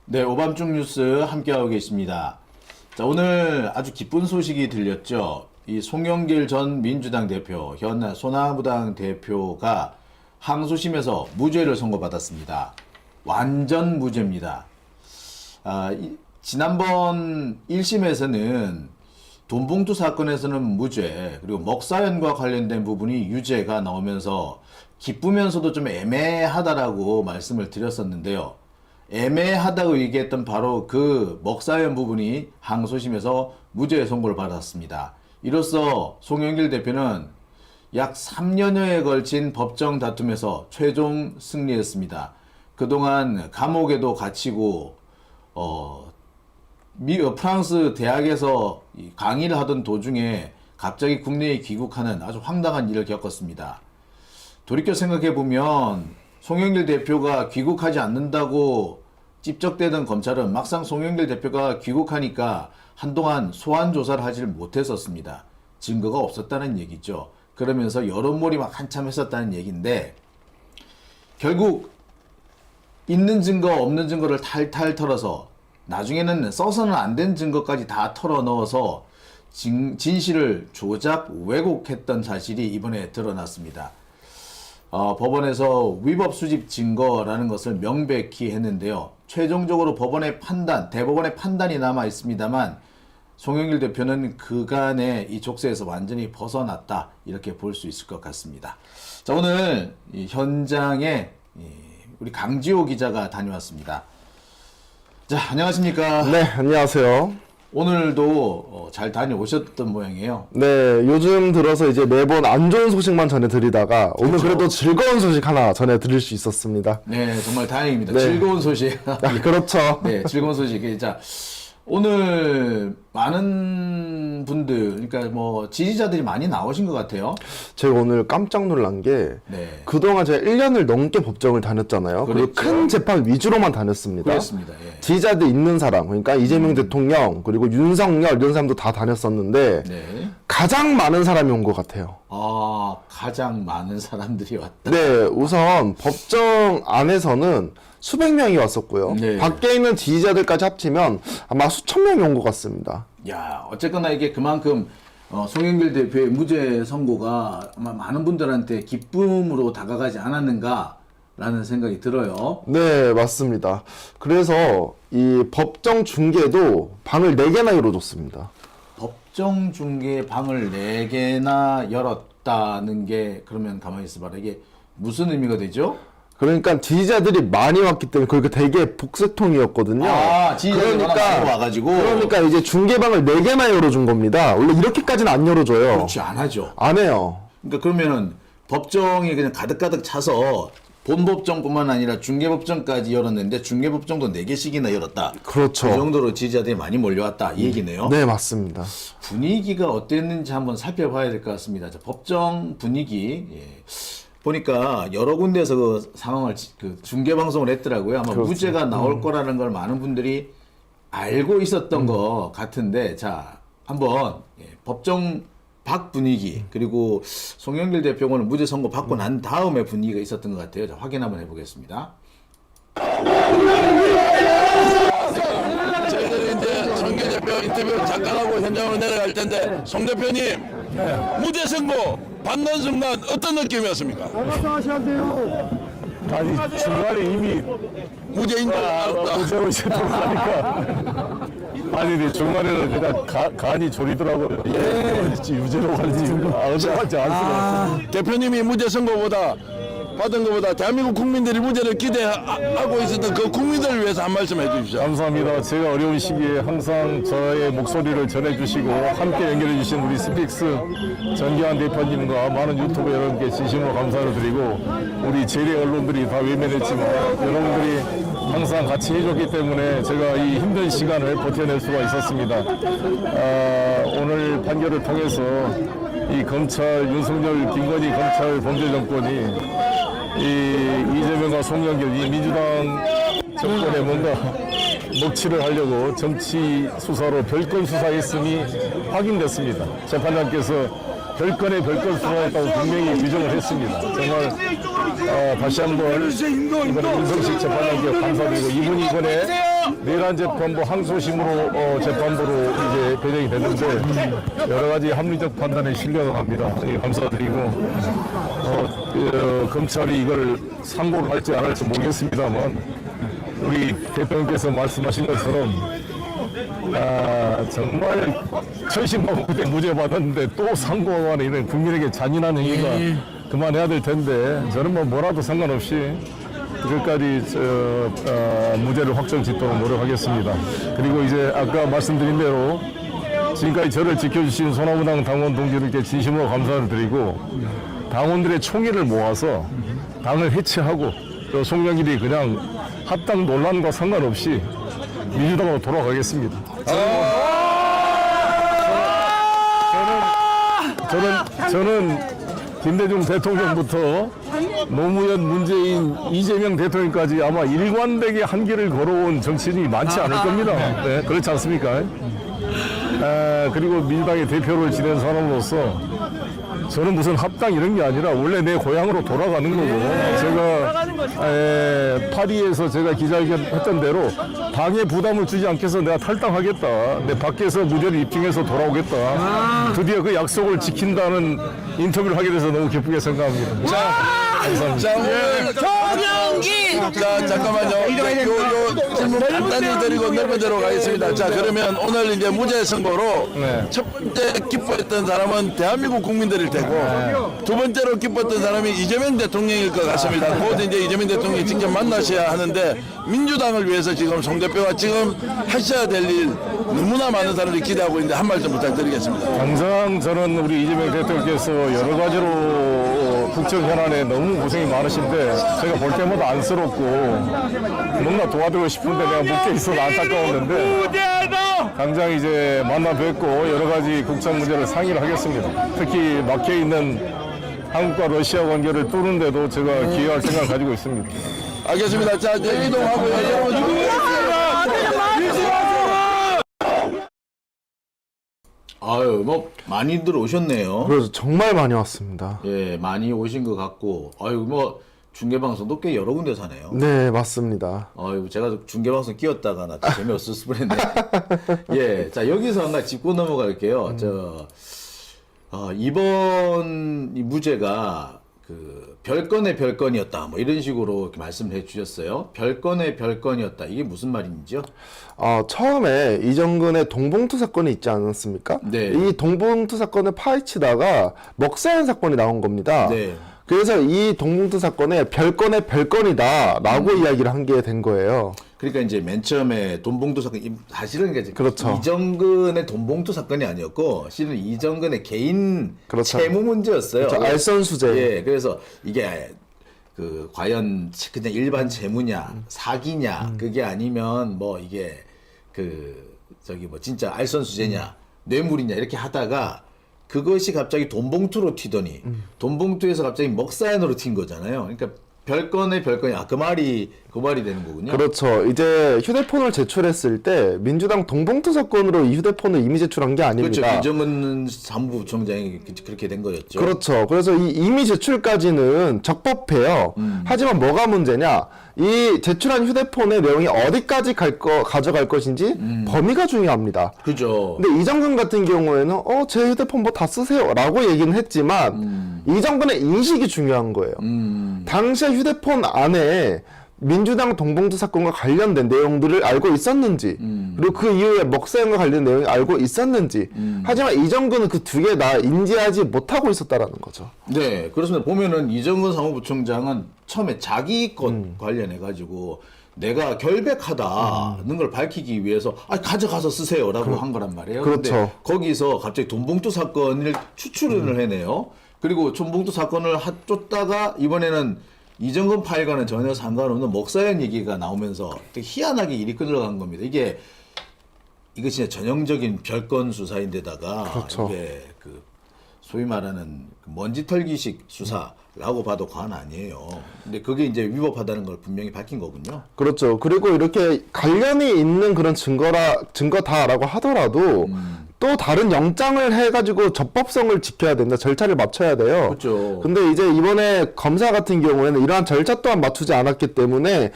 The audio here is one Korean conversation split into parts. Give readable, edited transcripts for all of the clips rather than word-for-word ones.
네, 오밤중 뉴스 함께하고 계십니다. 자, 오늘 아주 기쁜 소식이 들렸죠. 이 송영길 전 민주당 대표, 현 소나무당 대표가 항소심에서 무죄를 선고받았습니다. 완전 무죄입니다. 지난번 1심에서는 돈봉투 사건에서는 무죄, 그리고 먹사연과 관련된 부분이 유죄가 나오면서 기쁘면서도 좀 애매하다라고 말씀을 드렸었는데요. 애매하다고 얘기했던 바로 그 먹사연 부분이 항소심에서 무죄 선고를 받았습니다. 이로써 송영길 대표는 약 3년여에 걸친 법정 다툼에서 최종 승리했습니다. 그동안 감옥에도 갇히고 프랑스 대학에서 강의를 하던 도중에 갑자기 국내에 귀국하는 아주 황당한 일을 겪었습니다. 돌이켜 생각해보면 송영길 대표가 귀국하지 않는다고 찝적대던 검찰은 막상 송영길 대표가 귀국하니까 한동안 소환 조사를 하지를 못했었습니다. 증거가 없었다는 얘기죠. 그러면서 여론몰이 막 한참 했었다는 얘기인데, 결국 있는 증거 없는 증거를 탈탈 털어서 나중에는 써서는 안 된 증거까지 다 털어 넣어서 진실을 조작 왜곡했던 사실이 이번에 드러났습니다. 법원에서 위법 수집 증거라는 것을 명백히 했는데요. 최종적으로 법원의 판단, 대법원의 판단이 남아 있습니다만 송영길 대표는 그간의 이 족쇄에서 완전히 벗어났다, 이렇게 볼 수 있을 것 같습니다. 자, 오늘 이 현장에 우리 강지호 기자가 다녀왔습니다. 자, 안녕하십니까? 네, 안녕하세요. 오늘도 잘 다녀오셨던 모양이에요. 네, 요즘 들어서 이제 매번 안 좋은 소식만 전해드리다가 오늘 그렇죠. 그래도 즐거운 소식 하나 전해드릴 수 있었습니다. 네, 정말 다행입니다. 네. 즐거운 소식. 그렇죠. 네, 즐거운 소식. 자, 오늘 많은 분들, 그러니까 뭐 지지자들이 많이 나오신 것 같아요. 제가 오늘 깜짝 놀란 게 네. 그동안 제가 1년을 넘게 법정을 다녔잖아요. 그리고 그랬죠. 큰 재판 위주로만 다녔습니다. 그렇습니다. 예. 지지자들 있는 사람, 그러니까 이재명 대통령 그리고 윤석열 이런 사람도 다 다녔었는데 네. 가장 많은 사람이 온 것 같아요. 가장 많은 사람들이 왔다. 네, 우선 법정 안에서는 수백 명이 왔었고요. 네. 밖에 있는 지지자들까지 합치면 아마 수천 명이 온 것 같습니다. 야, 어쨌거나 이게 그만큼 송영길 대표의 무죄 선고가 아마 많은 분들한테 기쁨으로 다가가지 않았는가라는 생각이 들어요. 네, 맞습니다. 그래서 이 법정 중계도 방을 4개나 열어줬습니다. 법정 중계 방을 4개나 열었다는 게, 그러면 가만히 있어봐라. 이게 무슨 의미가 되죠? 그러니까 지지자들이 많이 왔기 때문에 그게 되게 복수통이었거든요. 지지자들이 많이 와가지고. 그러니까 이제 중계방을 4개나 열어준 겁니다. 원래 이렇게까지는 안 열어줘요. 그렇지, 안 하죠. 안 해요. 그러니까 그러면은 법정이 그냥 가득가득 차서 본법정뿐만 아니라 중개법정까지 열었는데 중개법정도 4개씩이나 열었다. 그렇죠. 그 정도로 지지자들이 많이 몰려왔다, 이 얘기네요. 네, 맞습니다. 분위기가 어땠는지 한번 살펴봐야 될 것 같습니다. 자, 법정 분위기. 예. 보니까 여러 군데에서 그 상황을 중계방송을 했더라고요. 아마 그렇죠. 무죄가 나올 거라는 걸 많은 분들이 알고 있었던 것 같은데, 자, 한번 법정 밖 분위기, 그리고 송영길 대표가 오늘 무죄 선고 받고 난 다음에 분위기가 있었던 것 같아요. 자, 확인 한번 해보겠습니다. 저희들이 이제 송길 대표 인터뷰 잠깐 하고 현장으로 내려갈 텐데, 송 대표님, 무죄 선고 받는 순간 어떤 느낌이었습니까? 아니 중간에 이미 무죄인 줄 알았다. 무죄로 이제 돌아가니까 아니 근데 중간에는 그냥 간이 졸이더라고요. 유죄로 가니까 어떡하지 않습니다. 대표님이 무죄 선고보다 받은 것보다 대한민국 국민들이 무죄를 기대하고 있었던 그 국민들을 위해서 한 말씀 해주십시오. 감사합니다. 제가 어려운 시기에 항상 저의 목소리를 전해주시고 함께 연결해주신 우리 스픽스 전기환 대표님과 많은 유튜브 여러분께 진심으로 감사를 드리고, 우리 재래 언론들이 다 외면했지만 여러분들이 항상 같이 해줬기 때문에 제가 이 힘든 시간을 버텨낼 수가 있었습니다. 오늘 판결을 통해서 이 검찰, 윤석열, 김건희 검찰 범죄 정권이 이 이재명과 송영길 이 민주당 정권에 뭔가 먹칠을 하려고 정치 수사로 별건 수사했음이 확인됐습니다. 재판장께서 별건의 별건 수사했다고 분명히 규정을 했습니다. 정말 다시 한번 이번에 윤석식 재판장께 감사드리고, 이분이 이번에 내란 재판부 항소심으로 재판부로 이제 배정이 됐는데 여러 가지 합리적 판단에 실려가 합니다. 예, 감사드리고 검찰이 이걸 상고를 할지 안 할지 모르겠습니다만 우리 대표님께서 말씀하신 것처럼 정말 천신만고대 무죄 받았는데 또 상고가 이런 국민에게 잔인한 행위가 그만해야 될 텐데 저는 뭐라도 상관없이 끝까지 무죄를 확정짓도록 노력하겠습니다. 그리고 이제 아까 말씀드린 대로 지금까지 저를 지켜주신 소나무당 당원 동지들께 진심으로 감사를 드리고 당원들의 총의를 모아서 당을 해체하고 또 송영길이 그냥 합당 논란과 상관없이 민주당으로 돌아가겠습니다. 저는 김대중 대통령부터 노무현, 문재인, 이재명 대통령까지 아마 일관되게 한길을 걸어온 정치인이 많지 않을 겁니다. 네, 그렇지 않습니까? 그리고 민주당의 대표를 지낸 사람으로서 저는 무슨 합당 이런 게 아니라 원래 내 고향으로 돌아가는 거고 제가 파리에서 제가 기자회견 했던 대로 당에 부담을 주지 않겠어 내가 탈당하겠다. 내 밖에서 무죄를 입증해서 돌아오겠다. 드디어 그 약속을 지킨다는 인터뷰를 하게 돼서 너무 기쁘게 생각합니다. 자, 오늘 자, 잠깐만요. 요 질문 간단히 드리고 넓은 데로 가겠습니다. 자, 그러면 오늘 이제 무죄 선고로 첫 번째 기뻐했던 사람은 대한민국 국민들일 테고 두 번째로 기뻤던 사람이 이재명 대통령일 것 같습니다. 곧 이제 이재명 대통령이 직접 만나셔야 하는데 민주당을 위해서 지금 송 대표가 지금 하셔야 될 일 너무나 많은 사람들이 기대하고 있는데 한 말 좀 부탁드리겠습니다. 항상 저는 우리 이재명 대통령께서 여러 가지로 국정 현안에 너무 고생이 많으신데 제가 볼 때마다 안쓰럽고 너무나 도와드리고 싶은데 내가 묶여 있어서 안타까웠는데 당장 이제 만나 뵙고 여러 가지 국정 문제를 상의를 하겠습니다. 특히 막혀 있는 한국과 러시아 관계를 뚫는 데도 제가 기여할 생각을 가지고 있습니다. 알겠습니다. 자, 이제 이동하고요. 여러분 아유, 뭐 많이들 오셨네요. 그래서 정말 많이 왔습니다. 예, 많이 오신 것 같고, 아유, 뭐 중계방송도 꽤 여러 군데 사네요. 네, 맞습니다. 아유, 제가 중계방송 끼웠다가 나 재미없을 뻔했네. 예, 자 여기서 하나 짚고 넘어갈게요. 이번 이 무죄가 그 별건의 별건이었다, 뭐 이런 식으로 이렇게 말씀을 해주셨어요. 별건의 별건이었다. 이게 무슨 말인지요? 처음에 이정근의 동봉투 사건이 있지 않았습니까? 네. 이 동봉투 사건을 파헤치다가 먹사연 사건이 나온 겁니다. 네. 그래서 이 동봉투 사건에 별건의 별건이다라고 이야기를 한 게 된 거예요. 그러니까 이제 맨 처음에 돈봉투 사건, 사실은 이제 그렇죠. 이정근의 돈봉투 사건이 아니었고, 실은 이정근의 개인 그렇죠. 채무 문제였어요. 그렇죠. 알선수재. 예, 그래서 이게 그 과연 그냥 일반 채무냐, 사기냐, 그게 아니면 뭐 이게 그 저기 뭐 진짜 알선수재냐, 뇌물이냐 이렇게 하다가 그것이 갑자기 돈봉투로 튀더니 돈봉투에서 갑자기 먹사연으로 튄 거잖아요. 그러니까 별건의 별건이 그 말이 되는 거군요. 그렇죠. 이제 휴대폰을 제출했을 때 민주당 동봉투 사건으로 이 휴대폰을 이미 제출한 게 아닙니다. 그렇죠. 이정은 사무부총장이 그렇게 된 거였죠. 그렇죠. 그래서 이 이미 제출까지는 적법해요. 하지만 뭐가 문제냐? 이 제출한 휴대폰의 내용이 어디까지 가져갈 것인지 범위가 중요합니다. 그죠. 근데 이정근 같은 경우에는 제 휴대폰 뭐 다 쓰세요라고 얘기는 했지만 이정근의 인식이 중요한 거예요. 당시에 휴대폰 안에 민주당 동봉투 사건과 관련된 내용들을 알고 있었는지, 그리고 그 이후에 먹사연과 관련된 내용을 알고 있었는지, 하지만 이정근은 그 두 개 다 인지하지 못하고 있었다라는 거죠. 네, 그렇습니다. 보면은 이정근 사무부총장은 처음에 자기 것 관련해가지고 내가 결백하다는 걸 밝히기 위해서 가져가서 쓰세요라고 한 거란 말이에요. 그렇죠. 근데 거기서 갑자기 돈봉투 사건을 추출을 해내요. 그리고 돈봉투 사건을 쫓다가 이번에는 이정근 파일과는 전혀 상관없는 먹사연 얘기가 나오면서 되게 희한하게 일이 끌어간 겁니다. 이게 진짜 전형적인 별건 수사인데다가 그렇죠. 이게 그 소위 말하는 먼지 털기식 수사라고 봐도 과언 아니에요. 근데 그게 이제 위법하다는 걸 분명히 밝힌 거군요. 그렇죠. 그리고 이렇게 관련이 있는 그런 증거다라고 하더라도 또 다른 영장을 해가지고 적법성을 지켜야 된다. 절차를 맞춰야 돼요. 그렇죠. 근데 이제 이번에 검사 같은 경우에는 이러한 절차 또한 맞추지 않았기 때문에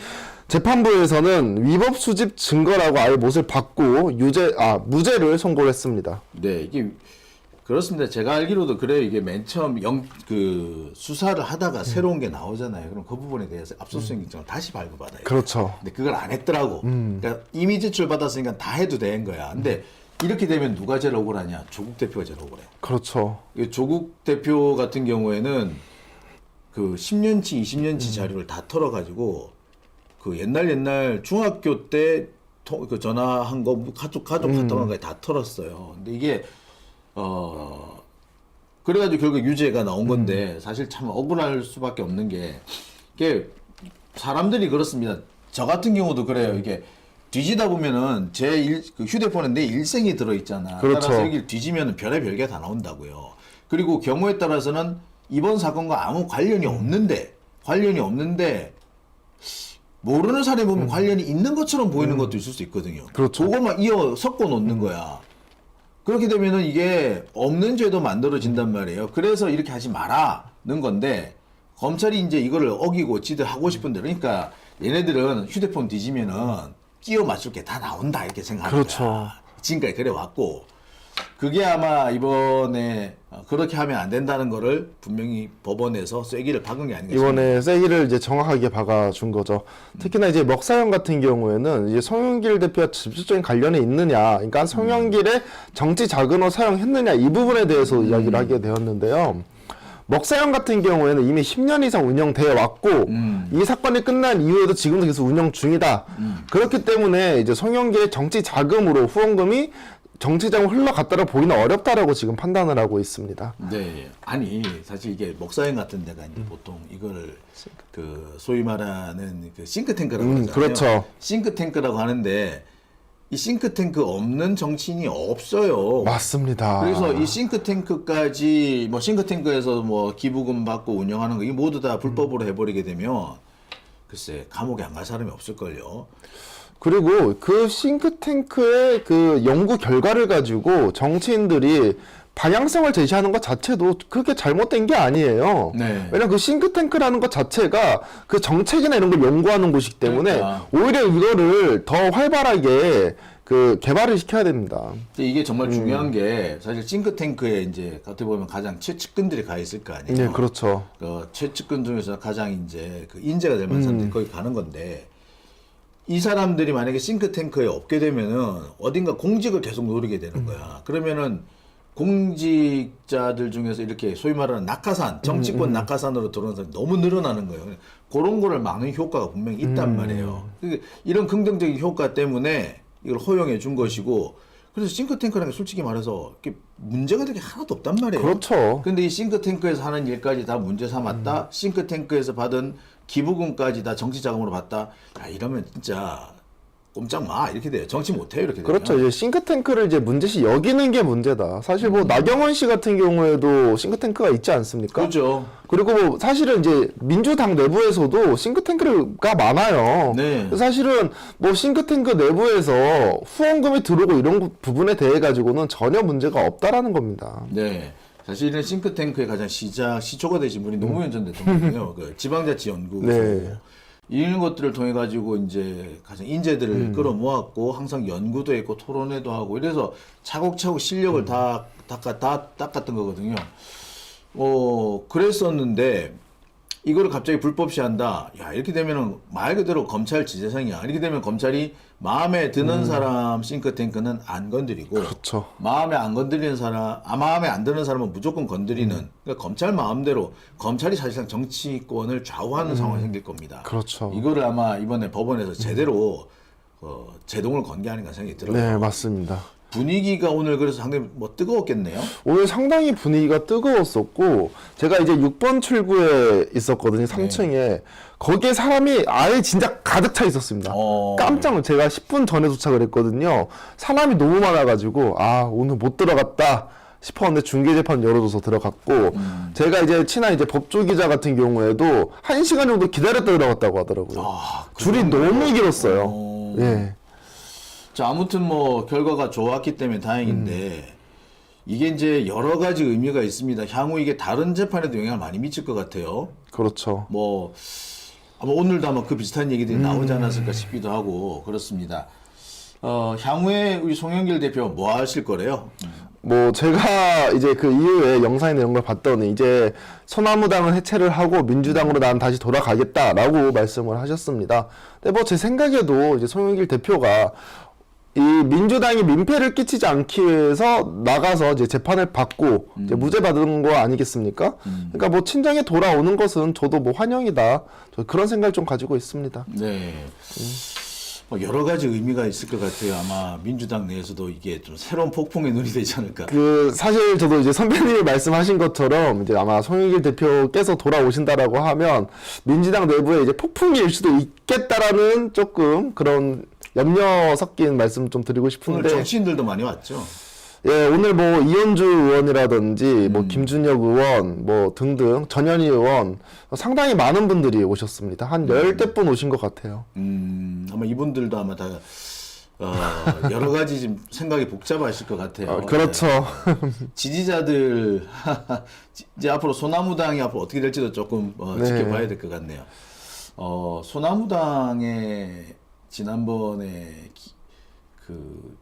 재판부에서는 위법 수집 증거라고 아예 못을 받고 무죄를 선고를 했습니다. 네, 이게 그렇습니다. 제가 알기로도 그래요. 이게 맨 처음 수사를 하다가 새로운 게 나오잖아요. 그럼 그 부분에 대해서 압수수색 영장을 다시 발부받아요. 그렇죠. 근데 그걸 안 했더라고. 그러니까 이미 제출받았으니까 다 해도 되는 거야. 근데 이렇게 되면 누가 제일 억울하냐? 조국 대표가 제일 억울해. 그렇죠. 조국 대표 같은 경우에는 그 10년치, 20년치 자료를 다 털어가지고 그 옛날 중학교 때 그 전화한 거 가족 카톡한 거 다 털었어요. 근데 이게 그래가지고 결국 유죄가 나온 건데 사실 참 억울할 수밖에 없는 게 이게 사람들이 그렇습니다. 저 같은 경우도 그래요. 이게 뒤지다 보면은 그 휴대폰에 내 일생이 들어있잖아. 그렇죠. 따라서 여기를 뒤지면은 별의별 게 다 나온다고요. 그리고 경우에 따라서는 이번 사건과 아무 관련이 없는데 모르는 사람이 보면 관련이 있는 것처럼 보이는 것도 있을 수 있거든요. 그렇죠. 그것만 섞어 놓는 거야. 그렇게 되면은 이게 없는 죄도 만들어진단 말이에요. 그래서 이렇게 하지 마라는 건데 검찰이 이제 이거를 어기고 지들 하고 싶은 대로 그러니까 얘네들은 휴대폰 뒤지면은 끼워 맞출 게 다 나온다 이렇게 생각합니다. 그렇죠. 지금까지 그래 왔고 그게 아마 이번에 그렇게 하면 안 된다는 거를 분명히 법원에서 쐐기를 박은 게 아닌가 싶습니다. 이번에 쐐기를 이제 정확하게 박아준 거죠. 특히나 이제 먹사형 같은 경우에는 이제 송영길 대표와 직접적인 관련이 있느냐, 그러니까 송영길의 정치 자금을 사용했느냐 이 부분에 대해서 이야기를 하게 되었는데요. 먹사형 같은 경우에는 이미 10년 이상 운영되어 왔고 이 사건이 끝난 이후에도 지금도 계속 운영 중이다. 그렇기 때문에 이제 송영길의 정치 자금으로 후원금이 정치자금 흘러갔다라 보기는 어렵다라고 지금 판단을 하고 있습니다. 네, 아니 사실 이게 먹사형 같은 데가 이제 보통 이걸 그 소위 말하는 그 싱크탱크라고 하잖아요. 그렇죠. 싱크탱크라고 하는데 이 싱크탱크 없는 정치인이 없어요. 맞습니다. 그래서 이 싱크탱크까지 싱크탱크에서 기부금 받고 운영하는 거 이 모두 다 불법으로 해버리게 되면 글쎄 감옥에 안 갈 사람이 없을걸요. 그리고 그 싱크탱크의 그 연구 결과를 가지고 정치인들이 방향성을 제시하는 것 자체도 그렇게 잘못된 게 아니에요. 네. 왜냐면 그 싱크탱크라는 것 자체가 그 정책이나 이런 걸 연구하는 곳이기 때문에 그러니까. 오히려 이거를 더 활발하게 그 개발을 시켜야 됩니다. 근데 이게 정말 중요한 게 사실 싱크탱크에 이제 어떻게 보면 가장 최측근들이 가 있을 거 아니에요. 네, 그렇죠. 그 최측근 중에서 가장 이제 그 인재가 될 만한 사람들이 거기 가는 건데 이 사람들이 만약에 싱크탱크에 없게 되면은 어딘가 공직을 계속 노리게 되는 거야. 그러면은 공직자들 중에서 이렇게 소위 말하는 낙하산, 정치권 낙하산으로 들어오는 사람이 너무 늘어나는 거예요. 그런 거를 막는 효과가 분명히 있단 말이에요. 이런 긍정적인 효과 때문에 이걸 허용해 준 것이고 그래서 싱크탱크라는 게 솔직히 말해서 이렇게 문제가 되게 하나도 없단 말이에요. 그렇죠. 근데 이 싱크탱크에서 하는 일까지 다 문제 삼았다. 싱크탱크에서 받은 기부금까지 다 정치 자금으로 받다. 야, 이러면 진짜 꼼짝 마 이렇게 돼요. 정치 못해요 이렇게 돼요. 그렇죠. 이제 싱크탱크를 이제 문제시 여기는 게 문제다. 사실 나경원 씨 같은 경우에도 싱크탱크가 있지 않습니까? 그렇죠. 그리고 사실은 이제 민주당 내부에서도 싱크탱크가 많아요. 네. 사실은 싱크탱크 내부에서 후원금이 들어오고 이런 부분에 대해 가지고는 전혀 문제가 없다라는 겁니다. 네. 사실은 싱크탱크의 가장 시초가 되신 분이 노무현 전 대통령이에요. 그 지방자치연구소. 네. 이런 것들을 통해 가지고 이제 가장 인재들을 끌어모았고 항상 연구도 했고 토론회도 하고 이래서 차곡차곡 실력을 다 닦았던 거거든요. 그랬었는데 이거를 갑자기 불법시한다. 야, 이렇게 되면은 말 그대로 검찰 지대상이야. 이렇게 되면 검찰이 마음에 드는 사람 싱크탱크는 안 건드리고 그렇죠. 마음에 안 건드리는 사람, 마음에 안 드는 사람은 무조건 건드리는. 그러니까 검찰 마음대로 검찰이 사실상 정치권을 좌우하는 상황이 생길 겁니다. 그렇죠. 이거를 아마 이번에 법원에서 제대로 제동을 건 게 아닌가 생각이 들어요. 네, 맞습니다. 분위기가 오늘 그래서 상당히 뜨거웠겠네요. 오늘 상당히 분위기가 뜨거웠었고 제가 이제 6번 출구에 있었거든요. 3층에. 거기에 사람이 아예 진짜 가득 차 있었습니다. 깜짝 제가 10분 전에 도착을 했거든요. 사람이 너무 많아가지고 오늘 못 들어갔다 싶었는데 중계재판 열어줘서 들어갔고 제가 이제 친한 이제 법조 기자 같은 경우에도 1시간 정도 기다렸다 들어갔다고 하더라고요. 줄이 너무 길었어요. 예. 자, 아무튼 결과가 좋았기 때문에 다행인데 이게 이제 여러 가지 의미가 있습니다. 향후 이게 다른 재판에도 영향을 많이 미칠 것 같아요. 그렇죠. 아마 오늘도 아마 그 비슷한 얘기들이 나오지 않았을까 싶기도 하고 그렇습니다. 향후에 우리 송영길 대표 뭐 하실 거래요? 뭐 제가 이제 그 이후에 영상이나 이런 걸 봤더니 이제 소나무당은 해체를 하고 민주당으로 난 다시 돌아가겠다라고 말씀을 하셨습니다. 근데 뭐 제 생각에도 이제 송영길 대표가 이 민주당이 민폐를 끼치지 않기 위해서 나가서 이제 재판을 받고 이제 무죄 받은 거 아니겠습니까? 그러니까 뭐 친정에 돌아오는 것은 저도 뭐 환영이다. 저 그런 생각을 좀 가지고 있습니다. 네. 뭐 여러 가지 의미가 있을 것 같아요. 아마 민주당 내에서도 이게 좀 새로운 폭풍의 눈이 되지 않을까. 그 사실 저도 이제 선배님이 말씀하신 것처럼 이제 아마 송영길 대표께서 돌아오신다라고 하면 민주당 내부에 이제 폭풍이 일 수도 있겠다라는 조금 그런 염려 섞인 말씀 좀 드리고 오늘 싶은데 정치인들도 많이 왔죠. 예, 오늘 뭐 이현주 의원이라든지 뭐 김준혁 의원 뭐 등등 전현희 의원 상당히 많은 분들이 오셨습니다. 한 10대 분 오신 것 같아요. 아마 이분들도 아마 다 여러 가지 지금 생각이 복잡하실 것 같아요. 그렇죠. 지지자들 이제 앞으로 소나무당이 앞으로 어떻게 될지도 조금 네. 지켜봐야 될 것 같네요. 소나무당의 지난번에 그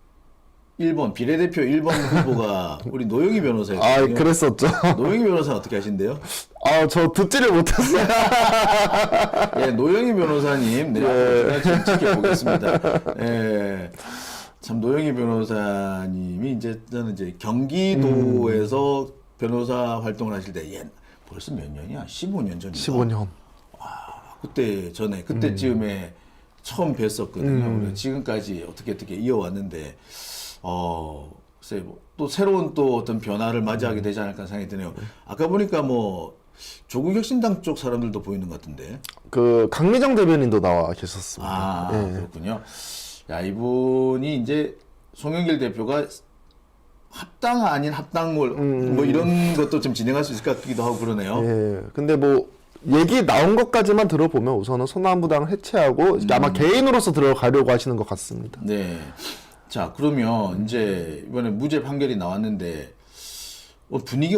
1번 비례대표 1번 후보가 우리 노영희 변호사였거든요. 그랬었죠. 노영희 변호사는 어떻게 하신대요? 저 듣지를 못했어요. 예, 노영희 변호사님, 네, 앞으로 제가 좀 지켜보겠습니다. 예, 참 노영희 변호사님이 이제 저는 이제 경기도에서 변호사 활동을 하실 때, 벌써 몇 년이야? 15년 전인가? 15년. 그때쯤에 처음 뵀었거든요. 그래서 지금까지 어떻게 이어왔는데, 글쎄, 또 새로운 또 어떤 변화를 맞이하게 되지 않을까 생각이 드네요. 아까 보니까 뭐, 조국혁신당 쪽 사람들도 보이는 것 같은데. 그 강미정 대변인도 나와 계셨습니다. 아, 예. 그렇군요. 야, 이분이 이제 송영길 대표가 합당 아닌 합당물, 뭐 이런 것도 좀 진행할 수 있을 것 같기도 하고 그러네요. 예. 근데 뭐 얘기 나온 것까지만 들어보면 우선은 소나무당을 해체하고 아마 개인으로서 들어가려고 하시는 것 같습니다. 네. 자, 그러면 이제 이번에 무죄 판결이 나왔는데 분위기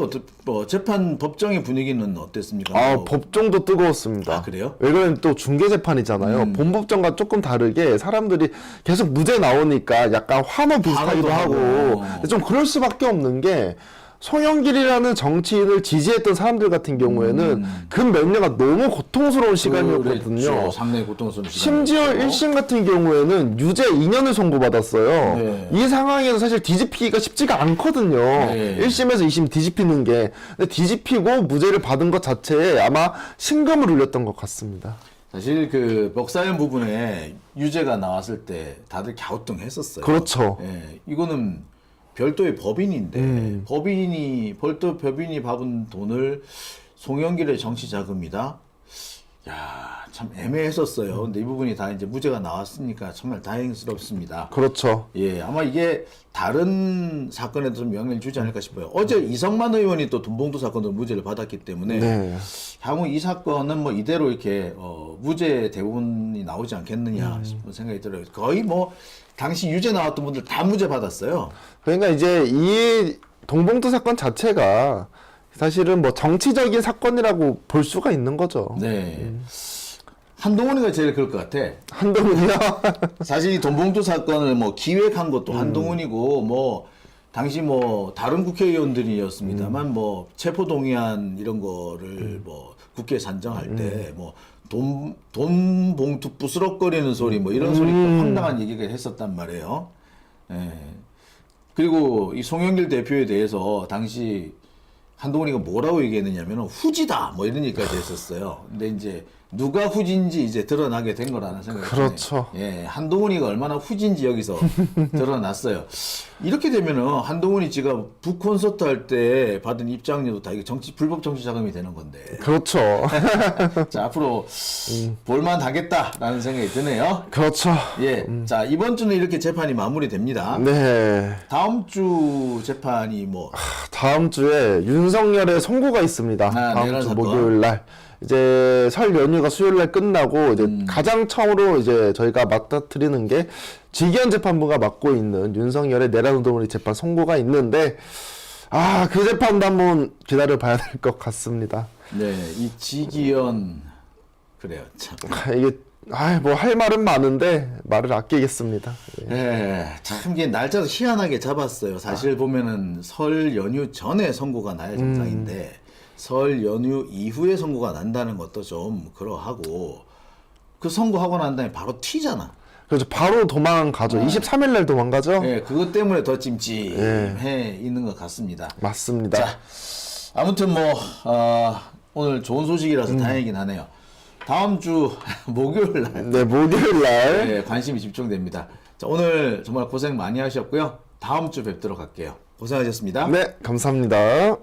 재판 법정의 분위기는 어땠습니까? 법정도 뜨거웠습니다. 아, 그래요? 왜냐면 또 중계재판이잖아요. 본법정과 조금 다르게 사람들이 계속 무죄 나오니까 약간 환호 비슷하기도 환호도 하고. 하고. 근데 좀 그럴 수밖에 없는 게 송영길이라는 정치인을 지지했던 사람들 같은 경우에는 그 몇 년간 너무 고통스러운 시간이었거든요. 그렇죠. 상당히 고통스러운 심지어 시간이었죠. 1심 같은 경우에는 유죄 2년을 선고받았어요. 네. 이 상황에서 사실 뒤집히기가 쉽지가 않거든요. 네. 1심에서 2심 뒤집히는 게. 근데 뒤집히고 무죄를 받은 것 자체에 아마 심금을 울렸던 것 같습니다. 사실 그 멱사연 부분에 유죄가 나왔을 때 다들 갸우뚱했었어요. 그렇죠. 예, 이거는 별도의 법인인데 법인이 받은 돈을 송영길의 정치 자금이다. 야, 참 애매했었어요. 근데 이 부분이 다 이제 무죄가 나왔으니까 정말 다행스럽습니다. 그렇죠. 예, 아마 이게 다른 사건에도 좀 영향을 주지 않을까 싶어요. 어제 이성만 의원이 또 돈봉투 사건으로 무죄를 받았기 때문에 네. 향후 이 사건은 뭐 이대로 이렇게 무죄 대부분이 나오지 않겠느냐 싶은 생각이 들어요. 거의 뭐 당시 유죄 나왔던 분들 다 무죄 받았어요. 그러니까 이제 이 동봉투 사건 자체가 사실은 뭐 정치적인 사건이라고 볼 수가 있는 거죠. 네. 한동훈이가 제일 그럴 것 같아. 한동훈이요? 사실 이 돈봉투 사건을 뭐 기획한 것도 한동훈이고 뭐 당시 뭐 다른 국회의원들이었습니다만 뭐 체포동의안 이런 거를 뭐 국회에 산정할 때 뭐 돈 봉투 부스럭거리는 소리 뭐 이런 소리 황당한 얘기가 했었단 말이에요. 예. 그리고 이 송영길 대표에 대해서 당시 한동훈이가 뭐라고 얘기했느냐면 후지다 뭐 이런 얘기까지 했었어요. 근데 이제 누가 후지인지 이제 드러나게 된 거라는 생각이 그렇죠. 드네요. 예, 한동훈이가 얼마나 후지인지 여기서 드러났어요. 이렇게 되면은 한동훈이 지금 북콘서트 할 때 받은 입장료도 다 이게 불법 정치 자금이 되는 건데. 그렇죠. 자, 앞으로 볼만 하겠다라는 생각이 드네요. 그렇죠. 예, 자 이번 주는 이렇게 재판이 마무리됩니다. 네. 다음 주 재판이 뭐 다음 주에 윤석열의 선고가 있습니다. 다음 내란 주 사건. 목요일 날. 이제 설 연휴가 수요일 날 끝나고 이제 가장 처음으로 이제 저희가 맡아드리는 게 지기현 재판부가 맡고 있는 윤석열의 내란 우두머리 재판 선고가 있는데 그 재판도 한번 기다려 봐야 될 것 같습니다. 네, 이 지기현 그래요. 참. 이게 뭐 할 말은 많은데 말을 아끼겠습니다. 예. 예, 참 이게 날짜도 희한하게 잡았어요. 사실 보면은 설 연휴 전에 선고가 나야 정상인데 설 연휴 이후에 선고가 난다는 것도 좀 그러하고 그 선고하고 난 다음에 바로 튀잖아. 그래서 바로 도망가죠. 23일 날 도망가죠. 예, 그것 때문에 더 찜찜해 있는 것 같습니다. 맞습니다. 자, 아무튼 뭐 오늘 좋은 소식이라서 다행이긴 하네요. 다음 주 목요일 날 네, 목요일 날. 예, 관심이 집중됩니다. 자, 오늘 정말 고생 많이 하셨고요. 다음 주 뵙도록 할게요. 고생하셨습니다. 네, 감사합니다.